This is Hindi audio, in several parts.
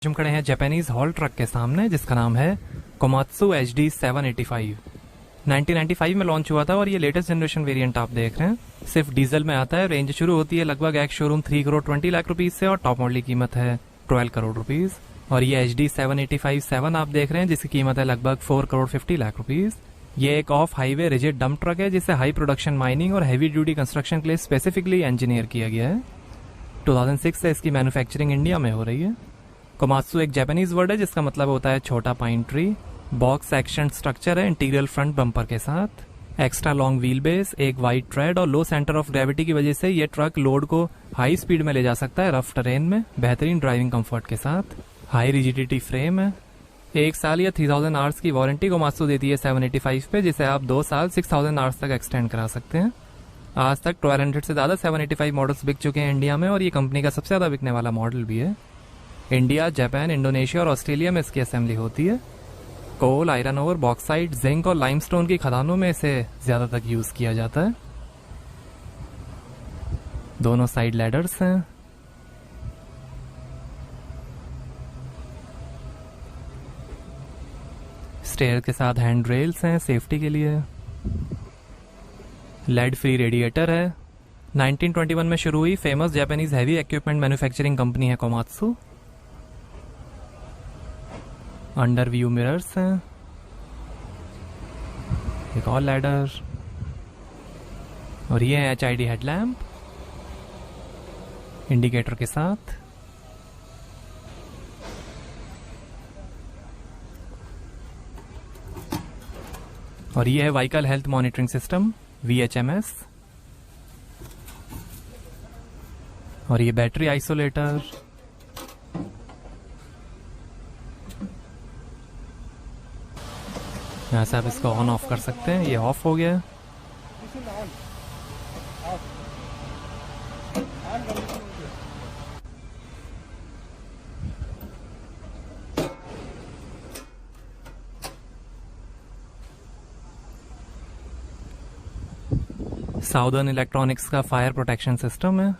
हम खड़े हैं जापानीज हॉल ट्रक के सामने जिसका नाम है कोमात्सु HD 785। 1995 में लॉन्च हुआ था और ये लेटेस्ट जनरेशन वेरिएंट आप देख रहे हैं। सिर्फ डीजल में आता है। रेंज शुरू होती है लगभग ex showroom 3 crore 20 lakh rupees से और टॉप मॉडल की कीमत है 12 करोड़ रुपीज। और ये HD 785-7 आप देख रहे हैं जिसकी कीमत है लगभग 4 करोड़ 50 लाख रुपीज। ये एक of highway rigid dump truck है जिसे हाई प्रोडक्शन माइनिंग और हैवी ड्यूटी कंस्ट्रक्शन के लिए स्पेसिफिकली इंजीनियर किया गया है। 2006 से इसकी मैन्युफैक्चरिंग इंडिया में हो रही है। कोमात्सु एक जापानीज वर्ड है जिसका मतलब होता है छोटा pine tree. Box section structure है इंटीरियर फ्रंट बम्पर के साथ। एक्स्ट्रा लॉन्ग व्हील बेस, एक वाइड ट्रेड और लो सेंटर ऑफ ग्रेविटी की वजह से ये ट्रक लोड को हाई स्पीड में ले जा सकता है रफ टेरेन में बेहतरीन ड्राइविंग कंफर्ट के साथ। हाई रिजिडिटी फ्रेम है। 1 साल या 3000 आवर्स की वारंटी कोमात्सु देती है 785 पे, जिसे आप 2 साल 6000 आवर्स तक एक्सटेंड करा सकते हैं। आज तक 1200 से ज्यादा 785 मॉडल्स बिक चुके हैं इंडिया में और ये कंपनी का सबसे ज्यादा बिकने वाला मॉडल भी है। इंडिया, जापान, इंडोनेशिया और ऑस्ट्रेलिया में इसकी असेंबली होती है। कोल, आयरन ओर, बॉक्साइट, जिंक और लाइमस्टोन की खदानों में इसे ज्यादा तक यूज किया जाता है। दोनों साइड लैडर्स हैं। स्टेयर के साथ हैंड रेल्स हैं सेफ्टी के लिए। लेड फ्री रेडिएटर है। 1921 में शुरू हुई famous Japanese heavy equipment manufacturing company है कोमात्सु। अंडर व्यू मिरर्स हैं। एक और लैडर और ये है HID हेडलैम्प इंडिकेटर के साथ। और ये है vehicle health monitoring system VHMS। और ये बैटरी आइसोलेटर। यहाँ से आप इसको ऑन ऑफ कर सकते हैं। ये ऑफ हो गया। साउदर्न इलेक्ट्रॉनिक्स का फायर प्रोटेक्शन सिस्टम है।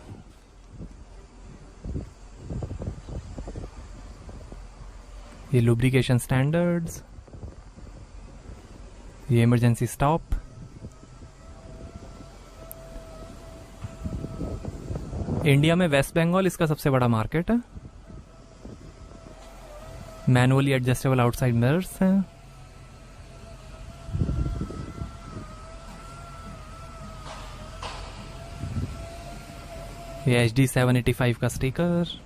ये लुब्रिकेशन स्टैंडर्ड्स। ये इमरजेंसी स्टॉप। इंडिया में वेस्ट बंगाल इसका सबसे बड़ा मार्केट है। मैनुअली एडजस्टेबल आउटसाइड मिरर्स हैं। ये HD 785 का स्टिकर।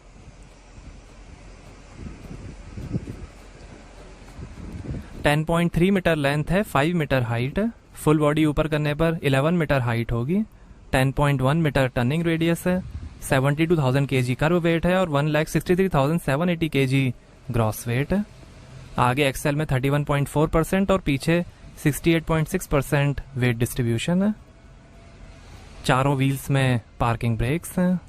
टेन 10.3 मीटर लेंथ है, 5 मीटर हाइट है। फुल बॉडी ऊपर करने पर 11 मीटर हाइट होगी। 10.1 मीटर टर्निंग रेडियस है। 72,000 kg कर्व वेट है और 1,63,780 kg ग्रॉस वेट है। आगे एक्सेल में 31.4% और पीछे 68.6% वेट डिस्ट्रीब्यूशन है। चारों व्हील्स में पार्किंग ब्रेक्स हैं।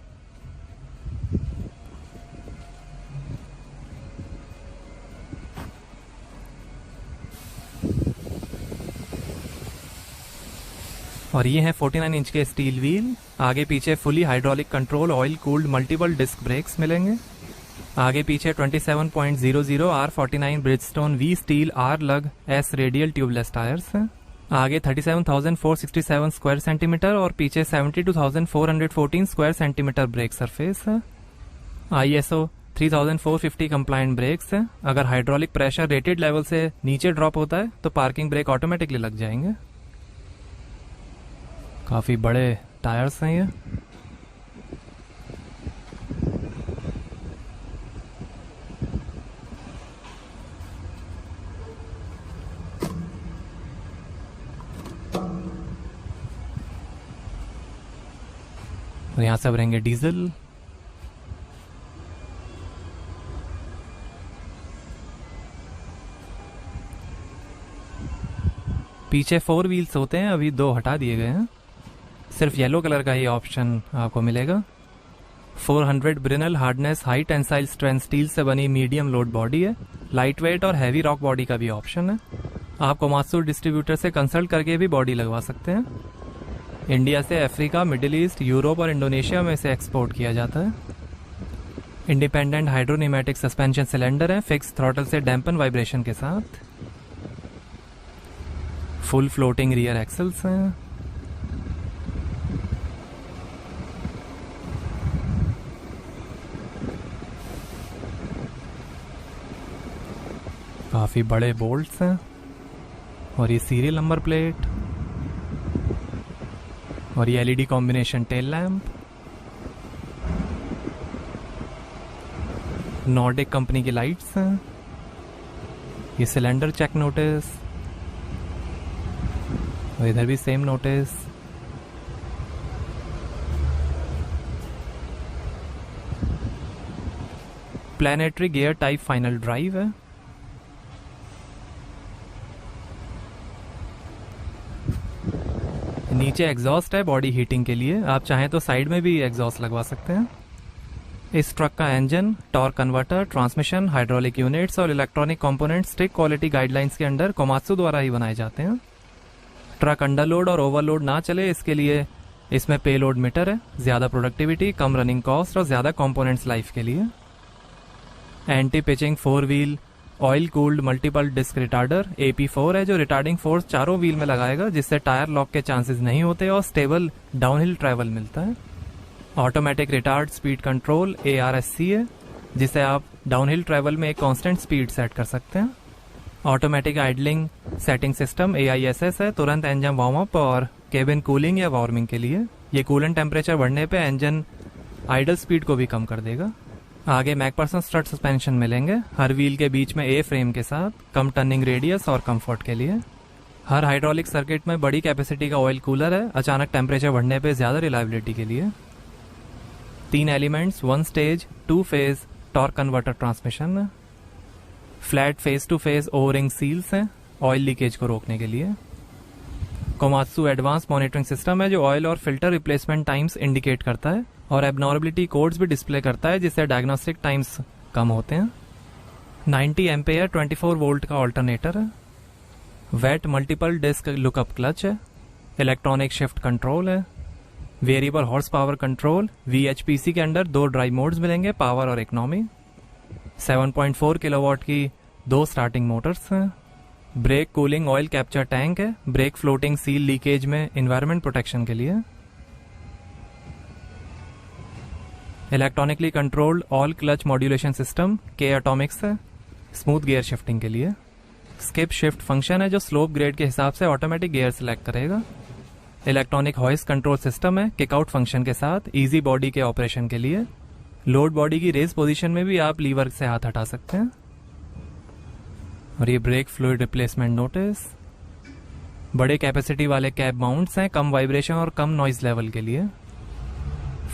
और ये हैं 49 इंच के स्टील व्हील। आगे पीछे fully hydraulic control oil cooled multiple disc brakes मिलेंगे। आगे पीछे 27.00 R49 Bridgestone V steel R lug S radial tubeless tyres हैं। आगे 37,467 स्क्वायर सेंटीमीटर और पीछे 72,414 स्क्वायर सेंटीमीटर ब्रेक सरफेस है। ISO 3450 कंप्लायंट ब्रेक्स है। अगर हाइड्रोलिक प्रेशर रेटेड लेवल से नीचे ड्रॉप होता है तो पार्किंग ब्रेक ऑटोमेटिकली लग जाएंगे। काफी बड़े टायर्स हैं ये। और यहां से भरेंगे डीजल। पीछे 4 व्हील्स होते हैं, अभी 2 हटा दिए गए हैं। सिर्फ येलो कलर का ही ऑप्शन आपको मिलेगा। 400 Brinell hardness high tensile strength steel से बनी मीडियम लोड बॉडी है। लाइट वेट और हैवी रॉक बॉडी का भी ऑप्शन है। आप कोमात्सु डिस्ट्रीब्यूटर से कंसल्ट करके भी बॉडी लगवा सकते हैं। इंडिया से अफ्रीका, मिडिल ईस्ट, यूरोप और इंडोनेशिया में से एक्सपोर्ट किया जाता है। इंडिपेंडेंट हाइड्रोन्यूमेटिक सस्पेंशन सिलेंडर है, फिक्स थ्रॉटल से डैम्पन वाइब्रेशन के साथ। फुल फ्लोटिंग रियर एक्सल्स हैं। काफी बड़े बोल्ट्स हैं और ये सीरियल नंबर प्लेट और ये LED combination tail lamp. Nordic company की लाइट्स हैं। ये सिलेंडर चेक नोटिस और इधर भी same notice. Planetary gear type final drive है। नीचे एग्जॉस्ट है बॉडी हीटिंग के लिए, आप चाहें तो साइड में भी एग्जॉस्ट लगवा सकते हैं। इस ट्रक का engine, torque converter, transmission, hydraulic units और electronic components strict quality guidelines के अंडर कोमात्सु द्वारा ही बनाए जाते हैं। ट्रक अंडरलोड और ओवरलोड ना चले इसके लिए इसमें पेलोड मीटर है, ज्यादा प्रोडक्टिविटी, कम रनिंग कॉस्ट और ज्यादा कंपोनेंट्स लाइफ के लिए। Anti pitching 4 wheel oil cooled multiple disc retarder AP4 है, जो रिटार्डिंग फोर्स चारों व्हील में लगाएगा, जिससे टायर लॉक के चांसेस नहीं होते और स्टेबल डाउनहिल ट्रैवल मिलता है। Automatic retard speed control ARSC है, जिसे आप डाउनहिल ट्रैवल में एक कांस्टेंट स्पीड सेट कर सकते हैं। Automatic idling setting system AISS है, तुरंत इंजन वार्म अप और केबिन कूलिंग या वार्मिंग के लिए। ये कूलेंट टेम्परेचर बढ़ने पे इंजन आइडल स्पीड को भी कम कर देगा। आगे मैकपर्सन स्ट्रट सस्पेंशन मिलेंगे हर व्हील के बीच में A फ्रेम के साथ, कम टर्निंग रेडियस और कंफर्ट के लिए। हर हाइड्रोलिक सर्किट में बड़ी कैपेसिटी का ऑयल कूलर है, अचानक टेम्परेचर बढ़ने पे ज्यादा रिलायबिलिटी के लिए। 3 elements, 1 stage, 2 phase torque converter transmission. Flat face to face O ring seals हैं ऑयल लीकेज को रोकने के लिए। कोमात्सु एडवांस मॉनिटरिंग सिस्टम है, जो ऑयल और फिल्टर रिप्लेसमेंट टाइम्स इंडिकेट करता है और एबनॉर्मलिटी कोड्स भी डिस्प्ले करता है, जिससे डायग्नोस्टिक टाइम्स कम होते हैं। 90 एम्पेयर 24 वोल्ट का ऑल्टरनेटर है। Wet multiple disc lockup clutch है। इलेक्ट्रॉनिक शिफ्ट कंट्रोल है। Variable horse power control, VHPC के अंडर 2 ड्राइव मोड्स मिलेंगे, पावर और इकोनॉमी। 7.4 किलोवाट की 2 स्टार्टिंग मोटर्स हैं। Brake cooling oil capture tank है, ब्रेक फ्लोटिंग सील लीकेज में एनवायरमेंट प्रोटेक्शन के लिए। Electronically controlled all clutch modulation system K atomics है, स्मूथ गियर शिफ्टिंग के लिए। स्किप शिफ्ट फंक्शन है, जो स्लोप ग्रेड के हिसाब से ऑटोमेटिक गियर सिलेक्ट करेगा। इलेक्ट्रॉनिक हॉइस कंट्रोल सिस्टम है, किकआउट फंक्शन के साथ, इजी बॉडी के ऑपरेशन के लिए। लोड बॉडी की रेस पोजीशन में भी आप लीवर से हाथ हटा सकते हैं। और ये ब्रेक फ्लूइड रिप्लेसमेंट नोटिस। बड़े कैपेसिटी वाले कैप माउंट्स हैं, कम वाइब्रेशन और कम नॉइज लेवल के लिए।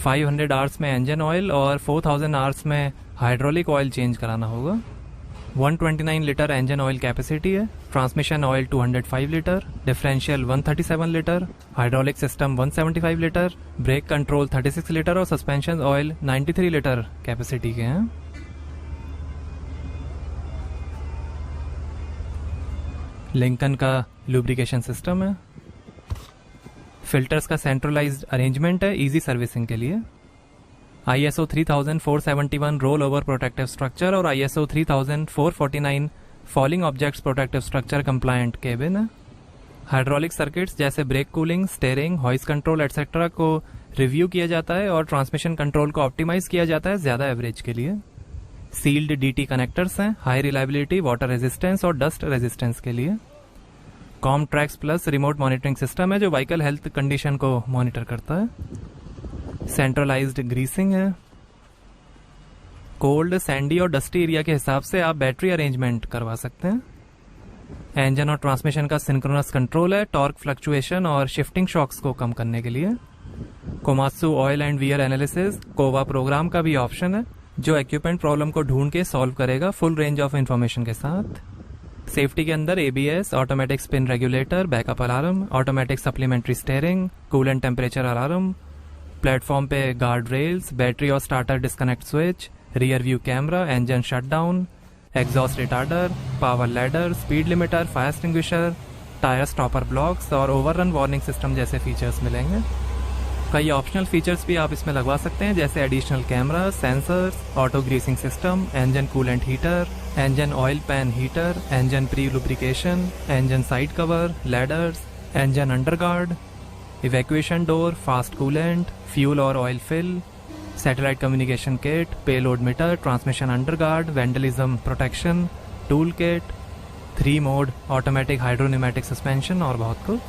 500 आवर्स में इंजन ऑयल और 4000 आवर्स में हाइड्रोलिक ऑयल चेंज कराना होगा। 129 लीटर इंजन ऑयल कैपेसिटी है। Transmission oil 205 litre, differential 137 litre, hydraulic system 175 litre, brake control 36 litre और सस्पेंशन ऑयल 93 लीटर कैपेसिटी के हैं। लिंकन का लुब्रिकेशन सिस्टम है। फिल्टर्स का सेंट्रलाइज्ड अरेंजमेंट है, इजी सर्विसिंग के लिए। ISO 3471 roll over protective structure और ISO 3449 falling objects protective structure compliant cabin है। हाइड्रोलिक सर्किट्स जैसे brake cooling, steering, hoist control etcetera को रिव्यू किया जाता है और ट्रांसमिशन कंट्रोल को ऑप्टिमाइज किया जाता है ज्यादा एवरेज के लिए। सील्ड DT कनेक्टर्स हैं, हाई रिलायबिलिटी, वाटर रेजिस्टेंस और डस्ट रेजिस्टेंस के लिए। Com tracks plus remote monitoring system है, जो व्हीकल हेल्थ कंडीशन को मॉनिटर करता है। सेंट्रलाइज्ड ग्रीसिंग है। कोल्ड, सैंडी और डस्टी एरिया के हिसाब से आप बैटरी अरेंजमेंट करवा सकते हैं। इंजन और ट्रांसमिशन का सिंक्रोनस कंट्रोल है, टॉर्क फ्लक्चुएशन और शिफ्टिंग शॉक्स को कम करने के लिए। Komatsu oil and wear analysis कोवा प्रोग्राम का भी ऑप्शन है, जो इक्विपमेंट प्रॉब्लम को ढूंढ के सॉल्व करेगा फुल रेंज ऑफ इंफॉर्मेशन के साथ। सेफ्टी के अंदर ABS, automatic spin regulator, backup alarm, automatic supplementary steering, coolant temperature alarm, platform पे गार्ड रेल्स, बैटरी और starter disconnect switch, rear view camera, engine shutdown, exhaust retarder, power ladder, speed limiter, fire extinguisher, tyre stopper blocks और ओवररन वार्निंग सिस्टम जैसे फीचर्स मिलेंगे। कई ऑप्शनल फीचर्स भी आप इसमें लगवा सकते हैं, जैसे additional camera, sensors, auto greasing system, engine coolant heater, engine oil pan heater, engine pre lubrication, engine side cover, ladders, engine underguard, evacuation door, fast coolant, fuel और oil fill, satellite communication kit, payload meter, transmission underguard, vandalism protection, tool kit, 3 mode automatic hydropneumatic suspension और बहुत कुछ।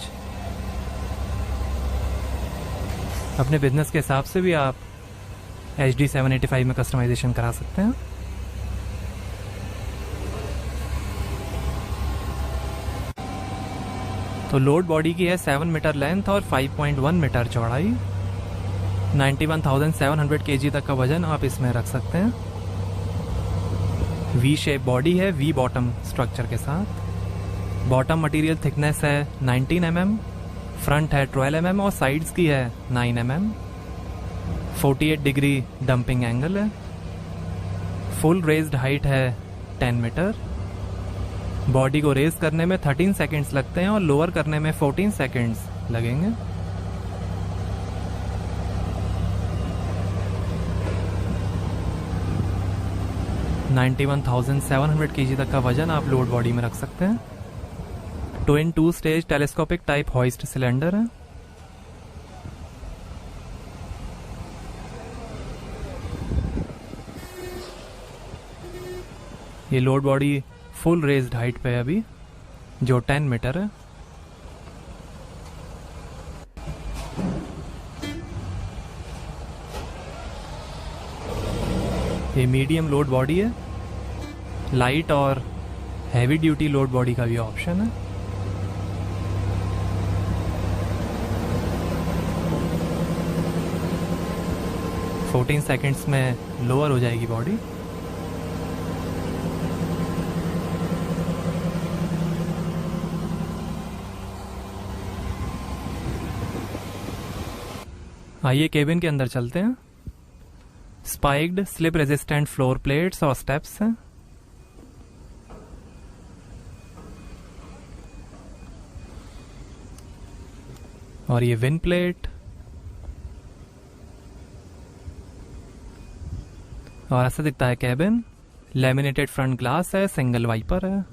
अपने बिजनेस के हिसाब से भी आप HD 785 में कस्टमाइजेशन करा सकते हैं। तो लोड बॉडी की है 7 मीटर लेंथ और 5.1 मीटर चौड़ाई। 91,700 kg तक का वजन आप इसमें रख सकते हैं। वी शेप बॉडी है, वी बॉटम स्ट्रक्चर के साथ। बॉटम मटेरियल थिकनेस है 19 mm, फ्रंट है 12 mm और साइड्स की है 9 mm। 48 डिग्री डंपिंग एंगल है। फुल रेज्ड हाइट है 10 मीटर। बॉडी को रेज करने में 13 सेकंड्स लगते हैं और लोअर करने में 14 सेकंड्स लगेंगे। $91,700 kg तक का वजन आप लोड बॉडी में रख सकते हैं। Twin 2 stage telescopic type hoist cylinder है। ये load body full raised height पे है अभी, जो 10 मीटर है। ये मीडियम लोड बॉडी है। लाइट और हैवी ड्यूटी लोड बॉडी का भी ऑप्शन है। फोर्टीन सेकेंड्स में लोअर हो जाएगी बॉडी। आइए केबिन के अंदर चलते हैं। Spiked slip resistant floor plates और स्टेप्स हैं। और ये विंड प्लेट और ऐसा दिखता है केबिन। लैमिनेटेड फ्रंट ग्लास है, सिंगल वाइपर है,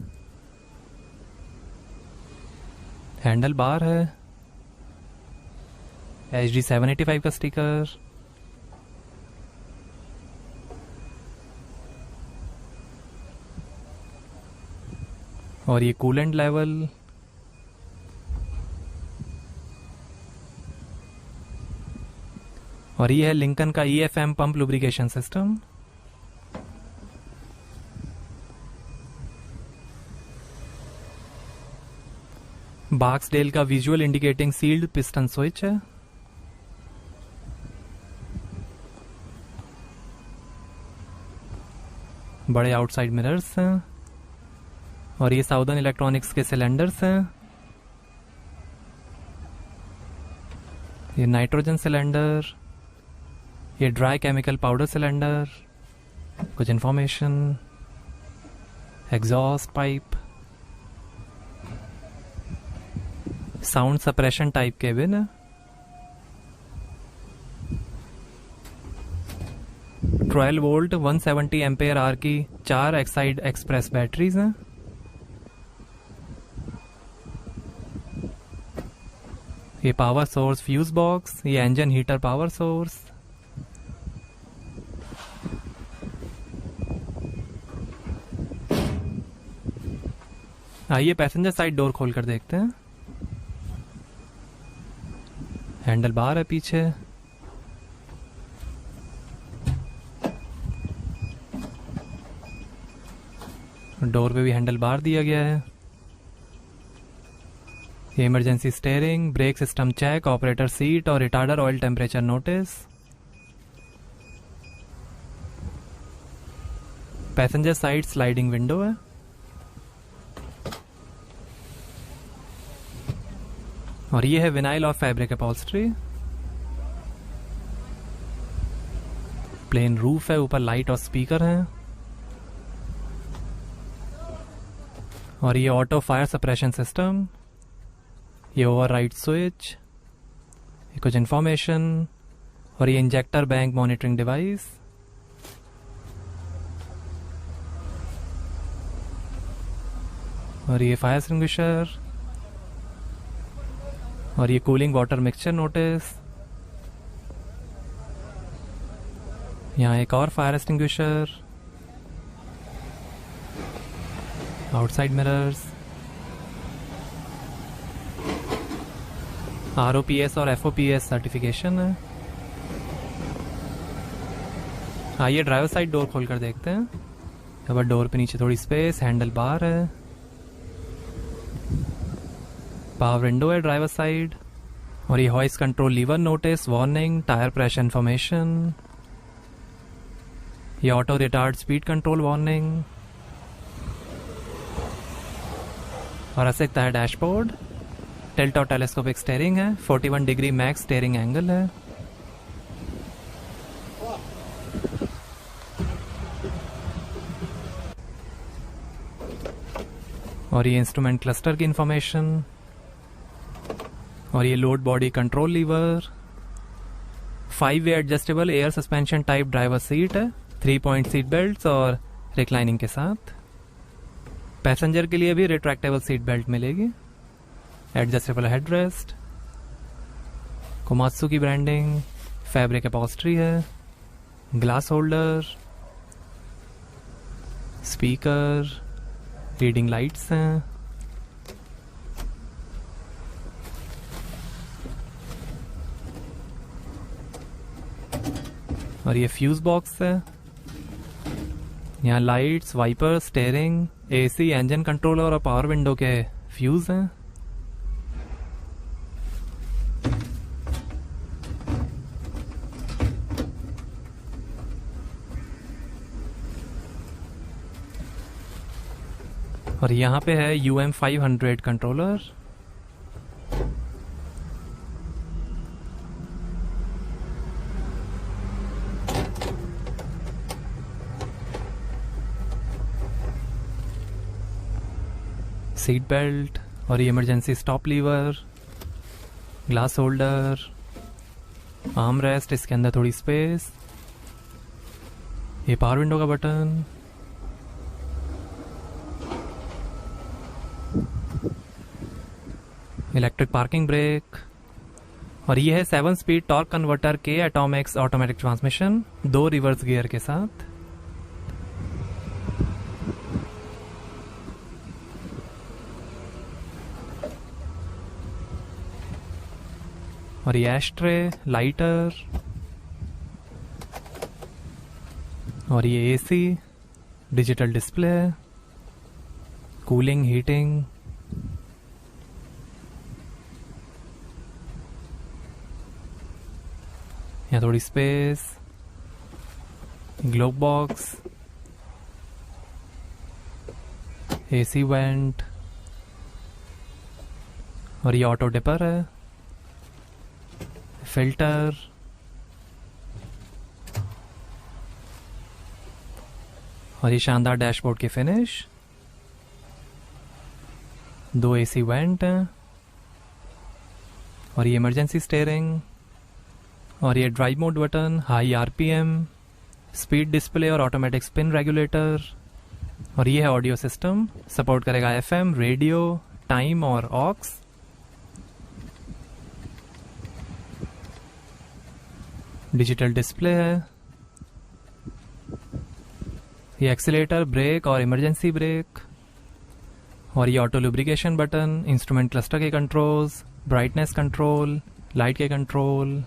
हैंडल बार है, HD 785 का स्टिकर, और ये कूलेंट लेवल, और ये है लिंकन का EFM पंप लुब्रिकेशन सिस्टम। बाक्सडेल का visual indicating sealed piston switch है। बड़े आउटसाइड मिरर्स हैं और ये साउदर्न इलेक्ट्रॉनिक्स के सिलेंडर्स हैं। ये नाइट्रोजन सिलेंडर, ये ड्राई केमिकल पाउडर सिलेंडर, कुछ information, exhaust pipe, sound suppression type cabin है। 12 वोल्ट 170 एम्पेयर आर की 4 एक्साइड एक्सप्रेस बैटरीज हैं। ये पावर सोर्स फ्यूज बॉक्स, ये इंजन हीटर पावर सोर्स, आइए पैसेंजर साइड डोर खोलकर देखते हैं। हैंडल बार है पीछे, डोर पे भी हैंडल बार दिया गया है। ये emergency steering, brake system check, operator seat और retarder oil temperature notice. Passenger side sliding window है। और ये है विनाइल और फैब्रिक अपॉल्स्ट्री। प्लेन रूफ है, ऊपर लाइट और स्पीकर हैं। और ये ऑटो फायर सप्रेशन सिस्टम, ये ओवरराइड स्विच, ये कुछ इन्फॉर्मेशन, और ये इंजेक्टर बैंक मॉनिटरिंग डिवाइस, और ये फायर एक्सटिंग्विशर, और ये कूलिंग वाटर मिक्सचर नोटिस। यहाँ एक और fire extinguisher, outside mirrors, ROPS और FOPS सर्टिफिकेशन है। आइए ड्राइवर साइड डोर खोलकर देखते हैं। अब डोर पे नीचे थोड़ी स्पेस, हैंडल बार है, पावर विंडो है ड्राइवर साइड, और ये hoist control lever notice, warning, tyre pressure information, ये auto retard speed control warning, और ऐसे है डैशबोर्ड, टिल्ट और टेलीस्कोपिक स्टीयरिंग है, 41 डिग्री मैक्स स्टीयरिंग एंगल है, और ये इंस्ट्रूमेंट क्लस्टर की इंफॉर्मेशन, और ये load body control lever, 5 way adjustable air suspension type driver seat है, 3 पॉइंट सीट बेल्ट और रिक्लाइनिंग के साथ। पैसेंजर के लिए भी रिट्रैक्टेबल सीट बेल्ट मिलेगी, एडजस्टेबल हेडरेस्ट, कोमात्सु की ब्रांडिंग, फैब्रिक अपॉल्स्ट्री है, glass holder, speaker, reading lights हैं, और ये फ्यूज बॉक्स है। यहाँ lights, wiper, steering, AC, engine controller और पावर विंडो के फ्यूज हैं। और यहाँ पे है UM500 कंट्रोलर। सीट बेल्ट, और ये emergency stop lever, glass holder, arm rest, इसके अंदर थोड़ी स्पेस, ये पावर विंडो का बटन, इलेक्ट्रिक पार्किंग ब्रेक, और ये है 7 स्पीड टॉर्क कन्वर्टर के atomics automatic transmission, 2 reverse gear के साथ। और ये एस्ट्रे, लाइटर, और ये AC, digital display, cooling, heating, यहाँ थोड़ी space, glove box, AC vent, और ये ऑटो डिपर है, फिल्टर, और ये शानदार डैशबोर्ड की फिनिश, 2 AC वेंट हैं, और ये इमरजेंसी स्टीयरिंग, और ये drive mode button, high RPM, speed display और ऑटोमेटिक स्पिन रेगुलेटर, और ये है ऑडियो सिस्टम, सपोर्ट करेगा FM, रेडियो, टाइम और ऑक्स। डिजिटल डिस्प्ले है, ये एक्सीलेटर, ब्रेक और इमरजेंसी ब्रेक, और ये auto lubrication button, instrument cluster के कंट्रोल्स, ब्राइटनेस कंट्रोल, लाइट के कंट्रोल,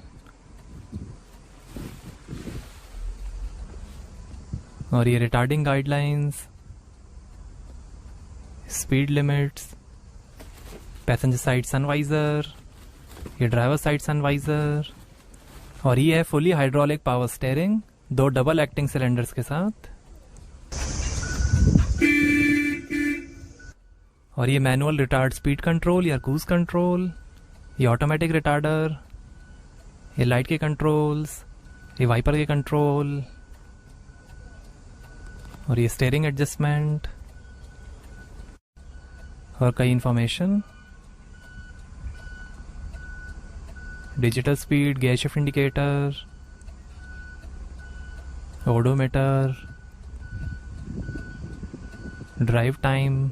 और ये retarding guidelines, speed limits, passenger side sun visor, ये ड्राइवर साइड सनवाइजर, और ये है fully hydraulic power steering, 2 double acting cylinders के साथ, और ये मैनुअल रिटार्ड स्पीड कंट्रोल या क्रूज कंट्रोल, ये ऑटोमेटिक रिटार्डर, ये लाइट के कंट्रोल्स, ये वाइपर के कंट्रोल, और ये स्टीयरिंग एडजस्टमेंट, और कई information. Digital speed, gear shift indicator, odometer, drive time,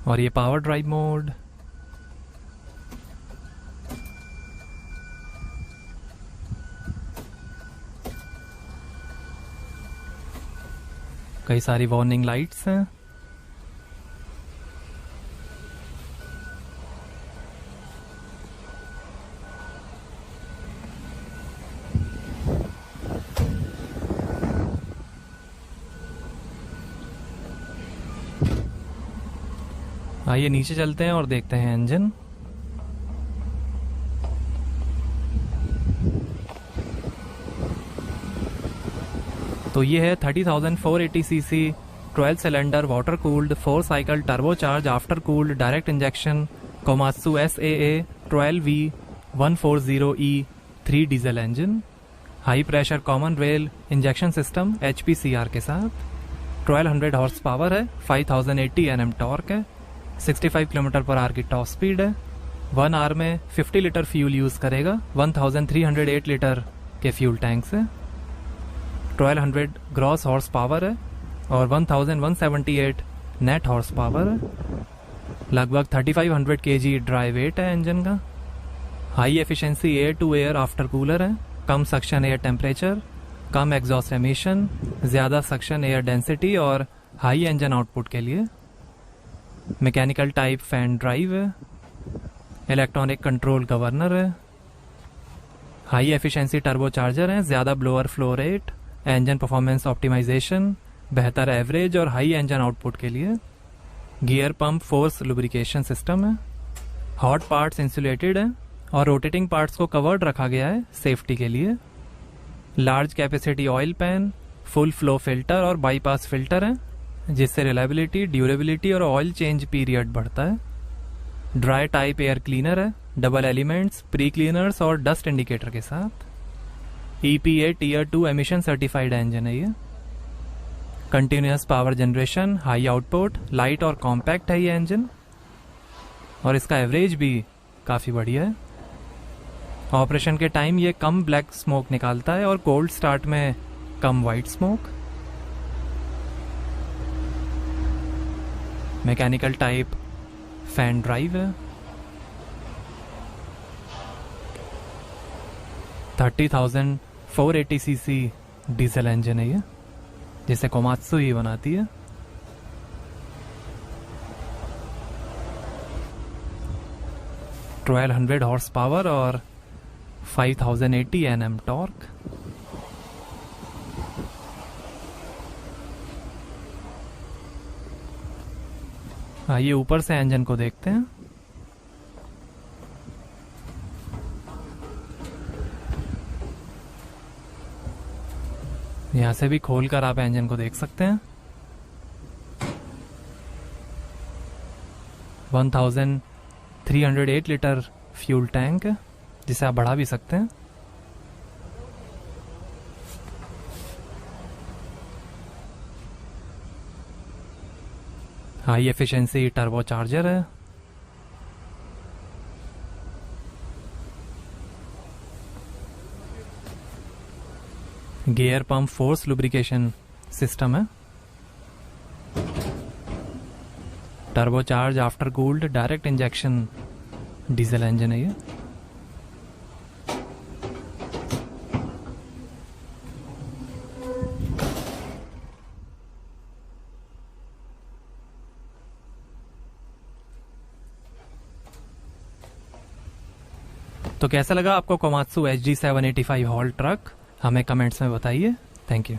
और ये पावर ड्राइव मोड। कई सारी वार्निंग लाइट्स हैं। आइए नीचे चलते हैं और देखते हैं इंजन। तो ये है 30,480 CC 12 cylinder water cooled 4 cycle turbo charge after cooled direct injection Komatsu SAA 12V 140E 3 diesel engine, high pressure common rail injection system HPCR के साथ। 1200 हॉर्स पावर है, 5080 Nm टॉर्क है, 65 किलोमीटर पर आवर की टॉप स्पीड है। 1 आवर में 50 लीटर फ्यूल यूज करेगा। 1308 लीटर के फ्यूल टैंक से। 1200 ग्रॉस हॉर्स पावर है और 1178 नेट हॉर्स पावर है। लगभग 3500 kg ड्राई वेट है इंजन का। High efficiency air to air after cooler है, कम सक्शन एयर टेम्परेचर, कम एग्जॉस्ट एमिशन, ज़्यादा सक्शन एयर डेंसिटी और हाई इंजन आउटपुट के लिए। मैकेनिकल टाइप फैन ड्राइव है, इलेक्ट्रॉनिक कंट्रोल गवर्नर है, हाई एफिशिएंसी टर्बो चार्जर है, ज़्यादा blower flow rate, engine performance optimisation, बेहतर एवरेज और हाई इंजन आउटपुट के लिए। Gear pump force lubrication system है। हॉट पार्ट्स इंसुलेटेड है और रोटेटिंग पार्ट्स को कवर्ड रखा गया है सेफ्टी के लिए। Large capacity oil pan, full flow filter और बाईपास फिल्टर है, जिससे रिलायबिलिटी, ड्यूरेबिलिटी और ऑयल चेंज पीरियड बढ़ता है। ड्राई टाइप एयर क्लीनर है, डबल एलिमेंट्स, प्री क्लीनर्स और डस्ट इंडिकेटर के साथ। EPA tier 2 emission certified engine है ये। Continuous power generation, high output, light और कॉम्पैक्ट है ये इंजन और इसका एवरेज भी काफ़ी बढ़िया है। ऑपरेशन के टाइम ये कम ब्लैक स्मोक निकालता है और कोल्ड स्टार्ट में कम white smoke. Mechanical type fan drive है। 30,480 सीसी डीजल इंजन है ये, जिसे कोमात्सु ही बनाती है। ट्वेल्व 1200 हॉर्स पावर और 5080 Nm टॉर्क। आइए ऊपर से इंजन को देखते हैं। यहां से भी खोलकर आप इंजन को देख सकते हैं। 1308 लीटर फ्यूल टैंक है, जिसे आप बढ़ा भी सकते हैं। हाई एफिशिएंसी टर्बो चार्जर है। Gear pump force lubrication system है। Turbo charge after cooled direct injection diesel engine है ये। तो कैसा लगा आपको कोमात्सु HG 785 हॉल ट्रक? हमें कमेंट्स में बताइए। Thank you.